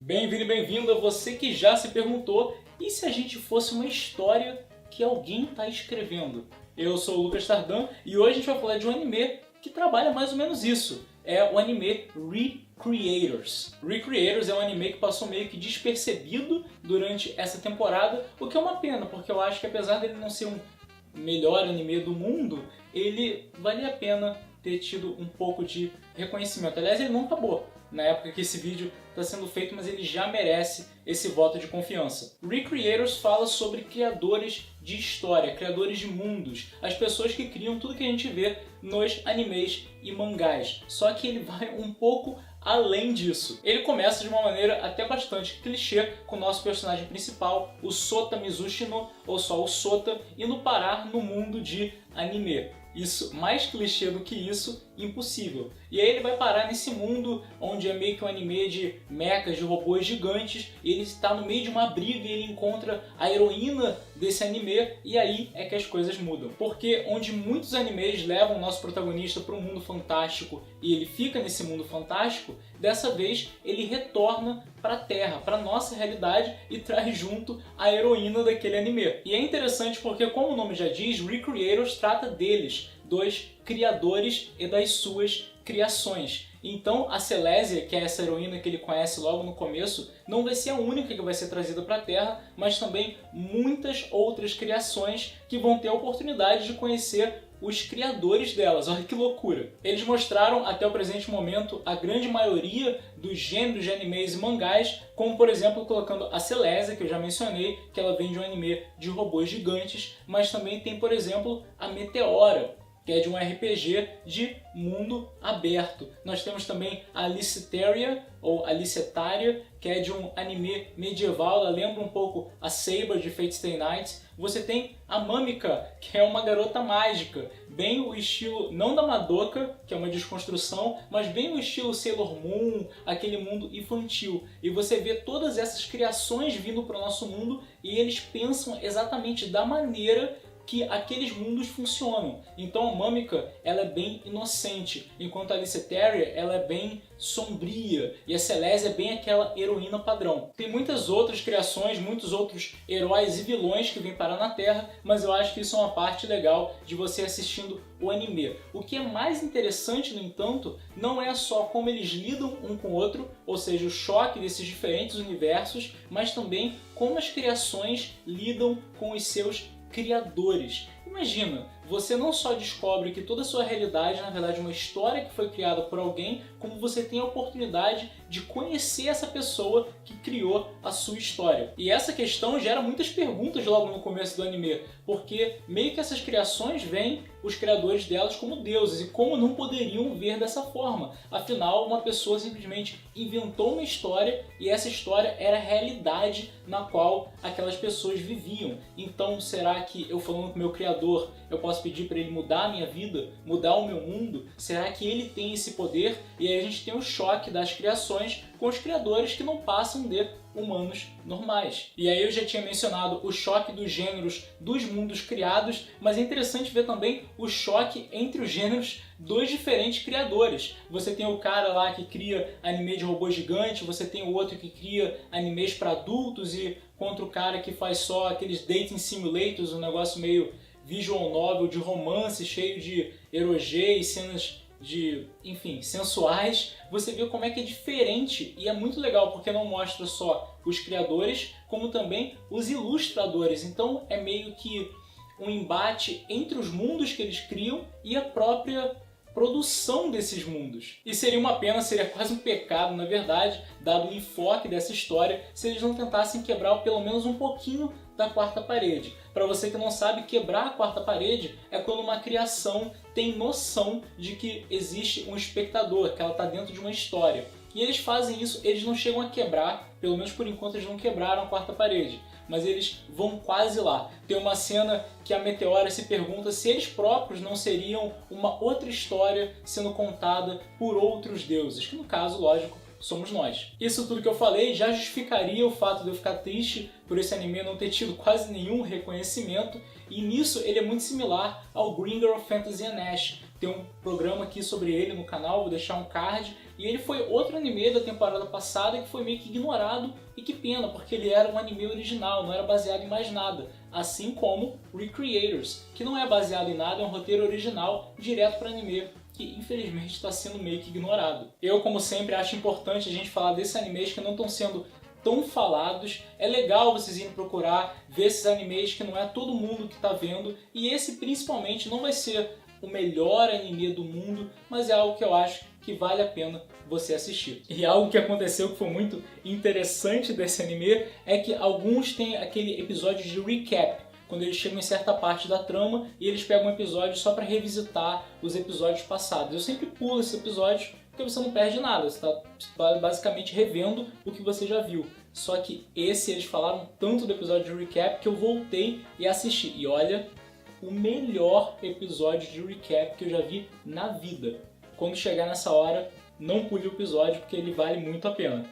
Bem-vindo e bem-vindo a você que já se perguntou: e se a gente fosse uma história que alguém está escrevendo? Eu sou o Lucas Tardan e hoje a gente vai falar de um anime que trabalha mais ou menos isso. É o anime Recreators. Recreators é um anime que passou meio que despercebido durante essa temporada, o que é uma pena, porque eu acho que apesar dele não ser um melhor anime do mundo, ele vale a pena ter tido um pouco de reconhecimento. Aliás, ele não acabou na época que esse vídeo está sendo feito, mas ele já merece esse voto de confiança. Recreators fala sobre criadores de história, criadores de mundos, as pessoas que criam tudo que a gente vê nos animes e mangás. Só que ele vai um pouco além disso. Ele começa de uma maneira até bastante clichê com o nosso personagem principal, o Sota Mizushino, ou só o Sota, indo parar no mundo de anime. Isso, mais clichê do que isso, impossível. E aí ele vai parar nesse mundo onde é meio que um anime de mechas, de robôs gigantes, e ele está no meio de uma briga e ele encontra a heroína desse anime, e aí é que as coisas mudam. Porque onde muitos animes levam o nosso protagonista para um mundo fantástico e ele fica nesse mundo fantástico, dessa vez ele retorna para a Terra, para a nossa realidade, e traz junto a heroína daquele anime. E é interessante porque, como o nome já diz, Recreators trata deles, dos criadores e das suas criações. Então a Celésia, que é essa heroína que ele conhece logo no começo, não vai ser a única que vai ser trazida para a Terra, mas também muitas outras criações que vão ter a oportunidade de conhecer os criadores delas. Olha que loucura! Eles mostraram até o presente momento a grande maioria dos gêneros de animes e mangás, como por exemplo colocando a Celésia, que eu já mencionei, que ela vem de um anime de robôs gigantes, mas também tem, por exemplo, a Meteora, que é de um RPG de mundo aberto. Nós temos também a Alicetaria, ou Alicetaria, que é de um anime medieval, ela lembra um pouco a Saber de Fate Stay Night. Você tem a Mamika, que é uma garota mágica, bem o estilo, não da Madoka, que é uma desconstrução, mas bem o estilo Sailor Moon, aquele mundo infantil. E você vê todas essas criações vindo para o nosso mundo e eles pensam exatamente da maneira que aqueles mundos funcionam. Então a Mamika, ela é bem inocente, enquanto a Alicetaria, ela é bem sombria, e a Celésia é bem aquela heroína padrão. Tem muitas outras criações, muitos outros heróis e vilões que vêm parar na Terra, mas eu acho que isso é uma parte legal de você assistindo o anime. O que é mais interessante, no entanto, não é só como eles lidam um com o outro, ou seja, o choque desses diferentes universos, mas também como as criações lidam com os seus criadores. Imagina, você não só descobre que toda a sua realidade na verdade é uma história que foi criada por alguém, como você tem a oportunidade de conhecer essa pessoa que criou a sua história. E essa questão gera muitas perguntas logo no começo do anime, porque meio que essas criações veem os criadores delas como deuses, e como não poderiam ver dessa forma? Afinal, uma pessoa simplesmente inventou uma história e essa história era a realidade na qual aquelas pessoas viviam. Então, será que eu falando com o meu criador, eu posso pedir para ele mudar a minha vida, mudar o meu mundo? Será que ele tem esse poder? E aí a gente tem o choque das criações com os criadores que não passam de humanos normais. E aí eu já tinha mencionado o choque dos gêneros dos mundos criados, mas é interessante ver também o choque entre os gêneros dos diferentes criadores. Você tem o cara lá que cria anime de robô gigante, você tem o outro que cria animes para adultos, e contra o cara que faz só aqueles dating simulators, um negócio meio visual novel de romance, cheio de erogê e cenas de, enfim, sensuais. Você vê como é que é diferente, e é muito legal porque não mostra só os criadores, como também os ilustradores. Então é meio que um embate entre os mundos que eles criam e a própria produção desses mundos. E seria uma pena, seria quase um pecado, na verdade, dado o enfoque dessa história, se eles não tentassem quebrar pelo menos um pouquinho da quarta parede. Para você que não sabe, quebrar a quarta parede é quando uma criação tem noção de que existe um espectador, que ela está dentro de uma história. E eles fazem isso, eles não chegam a quebrar, pelo menos por enquanto eles não quebraram a quarta parede, mas eles vão quase lá. Tem uma cena que a Meteora se pergunta se eles próprios não seriam uma outra história sendo contada por outros deuses, que no caso, lógico, somos nós. Isso tudo que eu falei já justificaria o fato de eu ficar triste por esse anime não ter tido quase nenhum reconhecimento, e nisso ele é muito similar ao Green Girl Fantasy and Ash, tem um programa aqui sobre ele no canal, vou deixar um card. E ele foi outro anime da temporada passada que foi meio que ignorado, e que pena, porque ele era um anime original, não era baseado em mais nada. Assim como Recreators, que não é baseado em nada, é um roteiro original direto para anime, que infelizmente está sendo meio que ignorado. Eu, como sempre, acho importante a gente falar desses animes que não estão sendo tão falados. É legal vocês irem procurar, ver esses animes que não é todo mundo que está vendo, e esse principalmente não vai ser o melhor anime do mundo, mas é algo que eu acho que vale a pena você assistir. E algo que aconteceu que foi muito interessante desse anime é que alguns têm aquele episódio de recap, quando eles chegam em certa parte da trama e eles pegam um episódio só para revisitar os episódios passados. Eu sempre pulo esses episódios porque você não perde nada, você está basicamente revendo o que você já viu. Só que esse, eles falaram tanto do episódio de recap que eu voltei e assisti. E olha, o melhor episódio de recap que eu já vi na vida. Quando chegar nessa hora, não pule o episódio porque ele vale muito a pena.